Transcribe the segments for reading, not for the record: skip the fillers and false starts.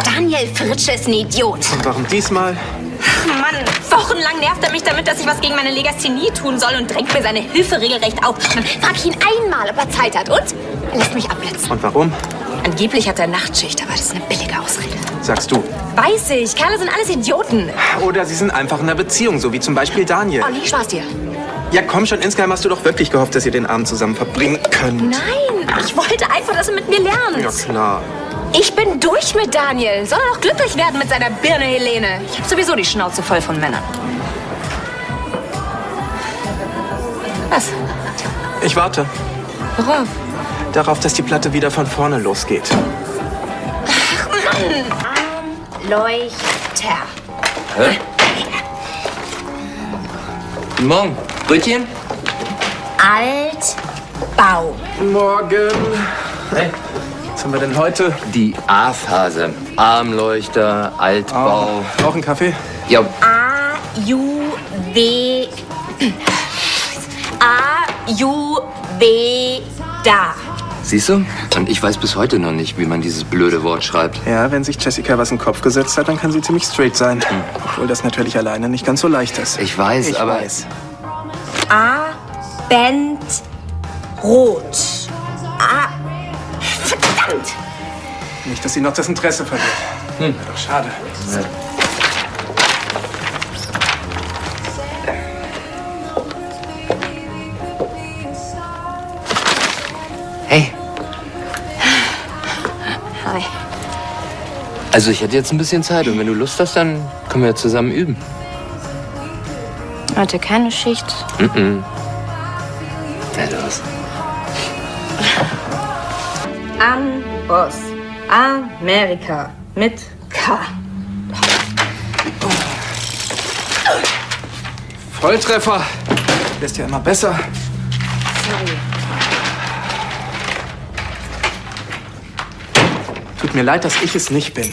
Daniel Fritsche ist ein Idiot. Und warum diesmal? Mann, wochenlang nervt er mich damit, dass ich was gegen meine Legasthenie tun soll und drängt mir seine Hilfe regelrecht auf. Dann frage ich ihn einmal, ob er Zeit hat und er lässt mich abblitzen. Und warum? Angeblich hat er Nachtschicht, aber das ist eine billige Ausrede. Sagst du. Weiß ich, Kerle sind alles Idioten. Oder sie sind einfach in einer Beziehung, so wie zum Beispiel Daniel. Olli, Spaß dir. Ja, komm schon, insgeheim hast du doch wirklich gehofft, dass ihr den Abend zusammen verbringen könnt. Nein, ich wollte einfach, dass er mit mir lernt. Ja, klar. Ich bin durch mit Daniel. Soll er doch glücklich werden mit seiner Birne Helene. Ich habe sowieso die Schnauze voll von Männern. Was? Ich warte. Worauf? Darauf, dass die Platte wieder von vorne losgeht. Ach, Mann. Leuchter. Hä? Guten Morgen. Brötchen? Altbau. Morgen. Hey. Was haben wir denn heute? Die A-Phase. Armleuchter, Altbau. Auch einen Kaffee? Ja, A-U-W... A-U-W-Da. siehst du? Und ich weiß bis heute noch nicht, wie man dieses blöde Wort schreibt. Ja, wenn sich Jessica was in den Kopf gesetzt hat, dann kann sie ziemlich straight sein. Obwohl das natürlich alleine nicht ganz so leicht ist. Ich weiß, Ich aber... weiß. Abendrot. Verdammt! Nicht, dass sie noch das Interesse verliert. Wäre doch schade. Hey, Hi. also ich hätte jetzt ein bisschen Zeit und wenn du Lust hast, dann können wir zusammen üben. Heute keine Schicht. Na los. Amboss. Amerika. Mit K. Volltreffer. Lässt ja immer besser. Sorry. Tut mir leid, dass ich es nicht bin.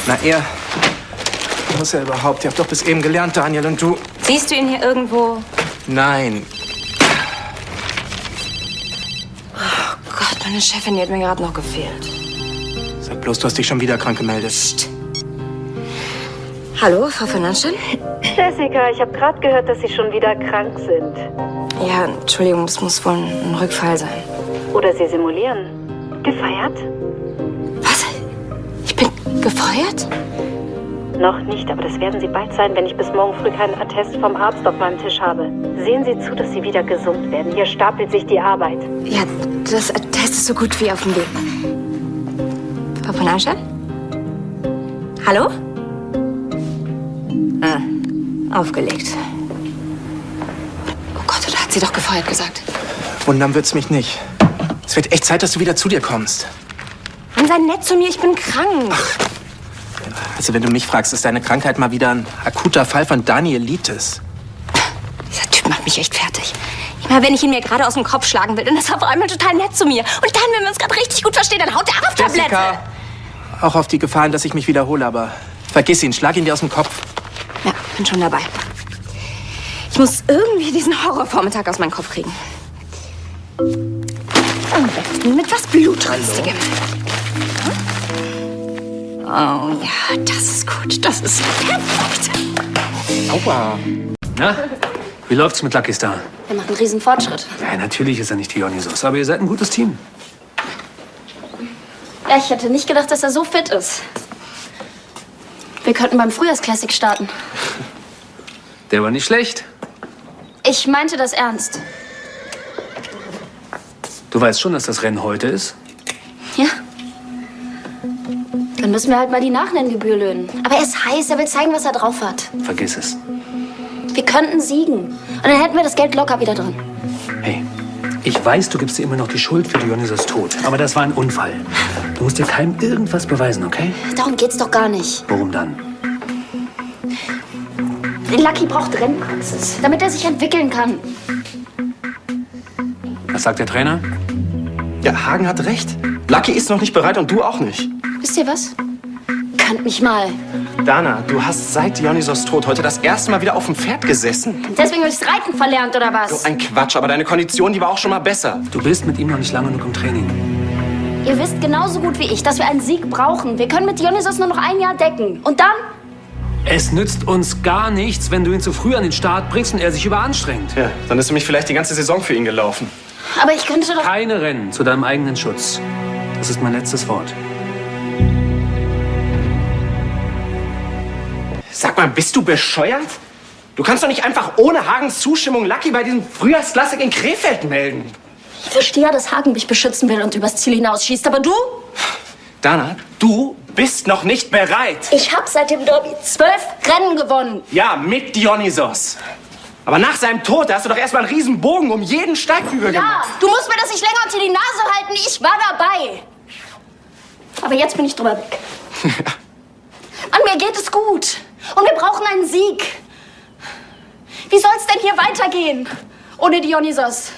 Na, er muss ja überhaupt. Ihr habt doch bis eben gelernt, Daniel, und du. Siehst du ihn hier irgendwo? Nein. Oh Gott, meine Chefin, die hat mir gerade noch gefehlt. Sag bloß, du hast dich schon wieder krank gemeldet. Hallo, Frau Fernandstein? Jessica, ich habe gerade gehört, dass Sie schon wieder krank sind. Ja, Entschuldigung, das muss wohl ein Rückfall sein. Oder Sie simulieren. Gefeiert? Was? Ich bin gefeuert? Noch nicht, aber das werden Sie bald sein, wenn ich bis morgen früh keinen Attest vom Arzt auf meinem Tisch habe. Sehen Sie zu, dass Sie wieder gesund werden. Hier stapelt sich die Arbeit. Ja, das Attest ist so gut wie auf dem Weg. Frau Fernandstein? Hallo? Aufgelegt. Oh Gott, da hat sie doch gefeuert gesagt. Wundern wird's mich nicht. Es wird echt Zeit, dass du wieder zu dir kommst. Mann, sei nett zu mir, ich bin krank. Also, wenn du mich fragst, ist deine Krankheit mal wieder ein akuter Fall von Danielitis. Dieser Typ macht mich echt fertig. Immer wenn ich ihn mir gerade aus dem Kopf schlagen will, dann ist er auf einmal total nett zu mir. Und dann, wenn wir uns gerade richtig gut verstehen, dann haut er ab auf Tablette. Jessica, auch auf die Gefahren, dass ich mich wiederhole, aber vergiss ihn, schlag ihn dir aus dem Kopf. Ja, bin schon dabei. Ich muss irgendwie diesen Horrorvormittag aus meinem Kopf kriegen. Am besten mit was Blutrünstigem. Oh ja, das ist gut. Das ist perfekt. Aua. Na, wie läuft's mit Lucky Star? Er macht einen riesen Fortschritt. Ja, natürlich ist er nicht Dionysos, aber ihr seid ein gutes Team. Ja, ich hätte nicht gedacht, dass er so fit ist. Wir könnten beim Frühjahrsklassik starten. Der war nicht schlecht. Ich meinte das ernst. Du weißt schon, dass das Rennen heute ist? Ja. Dann müssen wir halt mal die Nachnenngebühr löhnen. Aber er ist heiß, er will zeigen, was er drauf hat. Vergiss es. Wir könnten siegen. Und dann hätten wir das Geld locker wieder drin. Hey, ich weiß, du gibst dir immer noch die Schuld für Dionysos Tod. Aber das war ein Unfall. Du musst dir keinem irgendwas beweisen, okay? Darum geht's doch gar nicht. Worum dann? Lucky braucht Rennpraxis, damit er sich entwickeln kann. Was sagt der Trainer? Ja, Hagen hat recht. Lucky ist noch nicht bereit und du auch nicht. Wisst ihr was? Könnt mich mal. Dana, du hast seit Dionysos Tod heute das erste Mal wieder auf dem Pferd gesessen. Deswegen habe ich's Reiten verlernt, oder was? So ein Quatsch, aber deine Kondition, die war auch schon mal besser. Du bist mit ihm noch nicht lange genug im Training. Ihr wisst genauso gut wie ich, dass wir einen Sieg brauchen. Wir können mit Dionysos nur noch ein Jahr decken. Und dann? Es nützt uns gar nichts, wenn du ihn zu früh an den Start bringst und er sich überanstrengt. Ja, dann ist nämlich vielleicht die ganze Saison für ihn gelaufen. Aber ich könnte doch... Keine Rennen zu deinem eigenen Schutz. Das ist mein letztes Wort. Sag mal, bist du bescheuert? Du kannst doch nicht einfach ohne Hagens Zustimmung Lucky bei diesem Frühjahrsklassik in Krefeld melden. Ich verstehe ja, dass Hagen mich beschützen will und übers Ziel hinausschießt. Aber du? Dana, du bist noch nicht bereit. Ich habe seit dem Derby 12 Rennen gewonnen. Ja, mit Dionysos. Aber nach seinem Tod hast du doch erstmal einen riesen Bogen um jeden Steigbügel Ja, gemacht. du musst mir das nicht länger unter die Nase halten. Ich war dabei. Aber jetzt bin ich drüber weg. An mir geht es gut. Und wir brauchen einen Sieg. Wie soll's denn hier weitergehen? Ohne Dionysos.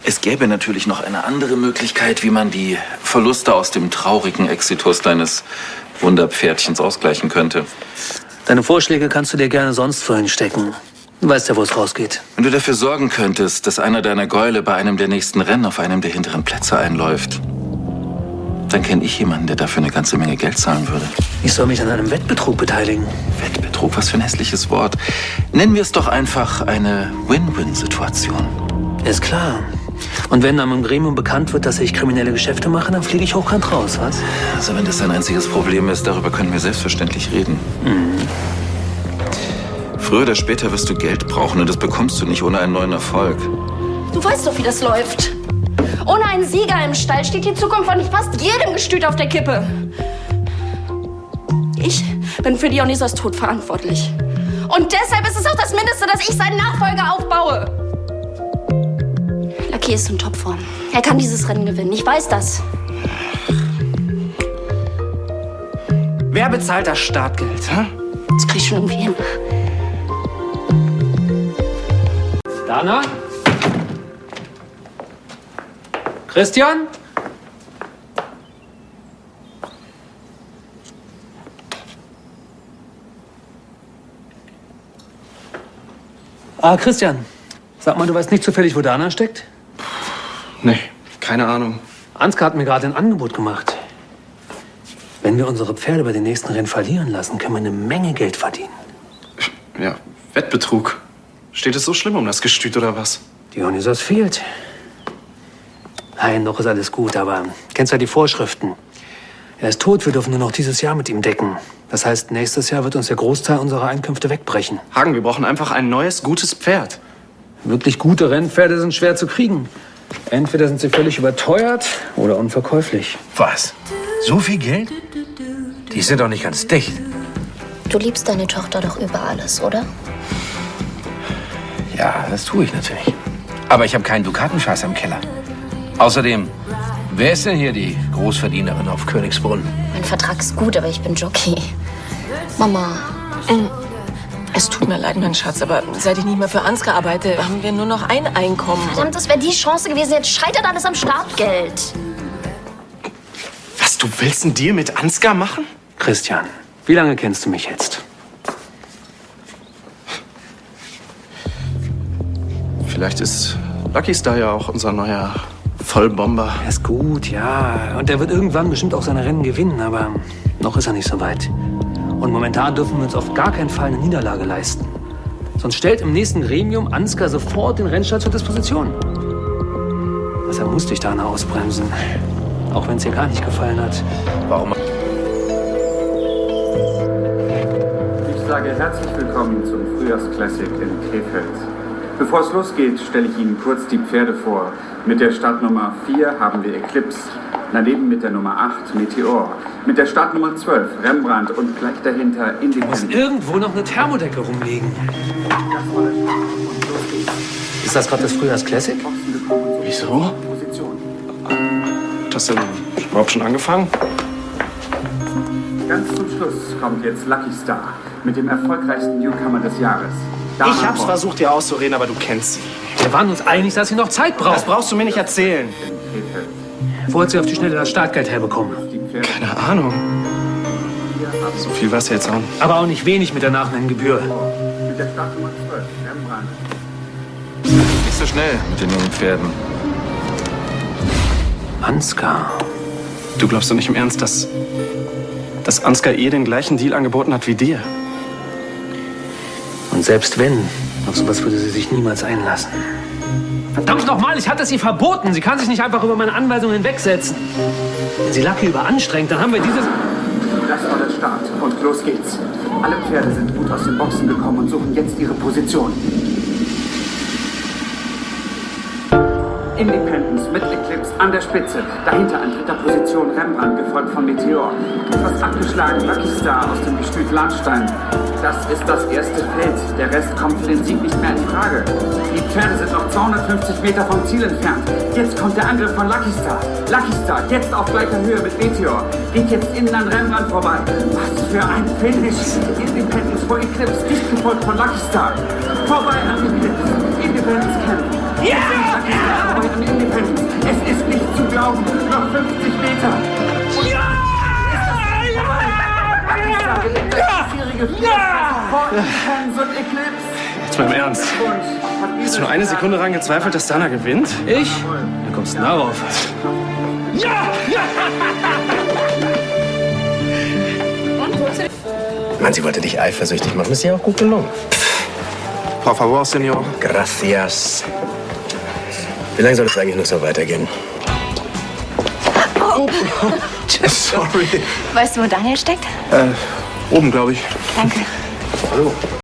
Es gäbe natürlich noch eine andere Möglichkeit, wie man die Verluste aus dem traurigen Exitus deines Wunderpferdchens ausgleichen könnte. Deine Vorschläge kannst du dir gerne sonst vorhin stecken. Du weißt ja, wo es rausgeht. Wenn du dafür sorgen könntest, dass einer deiner Gäule bei einem der nächsten Rennen auf einem der hinteren Plätze einläuft, dann kenne ich jemanden, der dafür eine ganze Menge Geld zahlen würde. Ich soll mich an einem Wettbetrug beteiligen. Wettbetrug, was für ein hässliches Wort. Nennen wir es doch einfach eine Win-Win-Situation. Ist klar. Und wenn dann im Gremium bekannt wird, dass ich kriminelle Geschäfte mache, dann fliege ich hochkant raus, was? Also wenn das dein einziges Problem ist, darüber können wir selbstverständlich reden. Früher oder später wirst du Geld brauchen und das bekommst du nicht ohne einen neuen Erfolg. Du weißt doch, wie das läuft. Ohne einen Sieger im Stall steht die Zukunft von fast jedem Gestüt auf der Kippe. Ich bin für Dionysos Tod verantwortlich. Und deshalb ist es auch das Mindeste, dass ich seinen Nachfolger aufbaue. Lucky ist in Topform. Er kann dieses Rennen gewinnen. Ich weiß das. Wer bezahlt das Startgeld? Hä? Das krieg ich schon irgendwie hin. Dana? Christian? Christian. Sag mal, du weißt nicht zufällig, wo Dana steckt? Nee, keine Ahnung. Ansgar hat mir gerade ein Angebot gemacht. Wenn wir unsere Pferde bei den nächsten Rennen verlieren lassen, können wir eine Menge Geld verdienen. Ja, Wettbetrug. Steht es so schlimm um das Gestüt oder was? Dionysos fehlt. Nein, noch ist alles gut, aber kennst ja die Vorschriften. Er ist tot, wir dürfen nur noch dieses Jahr mit ihm decken. Das heißt, nächstes Jahr wird uns der Großteil unserer Einkünfte wegbrechen. Hagen, wir brauchen einfach ein neues, gutes Pferd. Wirklich gute Rennpferde sind schwer zu kriegen. Entweder sind sie völlig überteuert oder unverkäuflich. Was? So viel Geld? Die sind doch nicht ganz dicht. Du liebst deine Tochter doch über alles, oder? Ja, das tue ich natürlich. Aber ich habe keinen Dukatenscheiß im Keller. Außerdem, wer ist denn hier die Großverdienerin auf Königsbrunn? Mein Vertrag ist gut, aber ich bin Jockey. Mama. Es tut mir leid, mein Schatz, aber seit ich nicht mehr für Ansgar arbeite, haben wir nur noch ein Einkommen. Verdammt, das wäre die Chance gewesen. Jetzt scheitert alles am Startgeld. Was, du willst einen Deal mit Ansgar machen? Christian, wie lange kennst du mich jetzt? Vielleicht ist Lucky Star ja auch unser neuer Vollbomber. Er ist gut, ja. Und er wird irgendwann bestimmt auch seine Rennen gewinnen, aber noch ist er nicht so weit. Und momentan dürfen wir uns auf gar keinen Fall eine Niederlage leisten. Sonst stellt im nächsten Gremium Ansgar sofort den Rennstall zur Disposition. Deshalb musste ich Dana ausbremsen. Auch wenn es ihr gar nicht gefallen hat. Warum? Ich sage herzlich willkommen zum Frühjahrsklassik in Krefeld. Bevor es losgeht, stelle ich Ihnen kurz die Pferde vor. Mit der Startnummer 4 haben wir Eclipse, daneben mit der Nummer 8 Meteor, mit der Startnummer 12 Rembrandt und gleich dahinter Independent. Muss irgendwo noch eine Thermodecke rumliegen. Ist das gerade das Frühjahrsklassik? Wieso? Hat das denn überhaupt schon angefangen? Ganz zum Schluss kommt jetzt Lucky Star mit dem erfolgreichsten Newcomer des Jahres. Ich hab's versucht, dir auszureden, aber du kennst sie. Wir waren uns einig, dass sie noch Zeit braucht. Das brauchst du mir nicht erzählen. Wo hat sie auf die Schnelle das Startgeld herbekommen? Keine Ahnung. So viel weiß jetzt auch nicht. Aber auch nicht wenig mit der Nachnenngebühr. Mit der Startnummer 12 Rembrandt. Nicht so schnell mit den jungen Pferden. Ansgar. Du glaubst doch nicht im Ernst, dass Ansgar ihr den gleichen Deal angeboten hat wie dir? Und selbst wenn, auf sowas würde sie sich niemals einlassen. Verdammt nochmal, ich hatte es ihr verboten. Sie kann sich nicht einfach über meine Anweisungen hinwegsetzen. Wenn sie Lucky überanstrengt, dann haben wir dieses... Das war der Start und los geht's. Alle Pferde sind gut aus den Boxen gekommen und suchen jetzt ihre Position. Independence mit Eclipse an der Spitze. Dahinter an dritter Position Rembrandt, gefolgt von Meteor. Etwas abgeschlagen Lucky Star aus dem Gestüt Lahnstein. Das ist das erste Feld. Der Rest kommt für den Sieg nicht mehr in Frage. Die Pferde sind noch 250 Meter vom Ziel entfernt. Jetzt kommt der Angriff von Lucky Star. Lucky Star jetzt auf gleicher Höhe mit Meteor. Geht jetzt innen an Rembrandt vorbei. Was für ein Finish. Independence vor Eclipse, dicht gefolgt von Lucky Star. Vorbei an Eclipse. Independence kämpft. Ja! Lucky Star vorbei an Independence. Es ist nicht zu glauben. Noch 50 Meter. Und ja! Und Eclipse. Jetzt mal im Ernst. Hast du nur eine Sekunde daran gezweifelt, dass Dana gewinnt? Ich? Wie kommst du denn darauf? Ja! Ja! Mann, sie wollte dich eifersüchtig machen. Ist ja auch gut gelungen. Por favor, Senor. Gracias. Wie lange soll es eigentlich noch so weitergehen? Oh. Sorry. Weißt du, wo Daniel steckt? Oben, glaube ich. Danke. Hallo.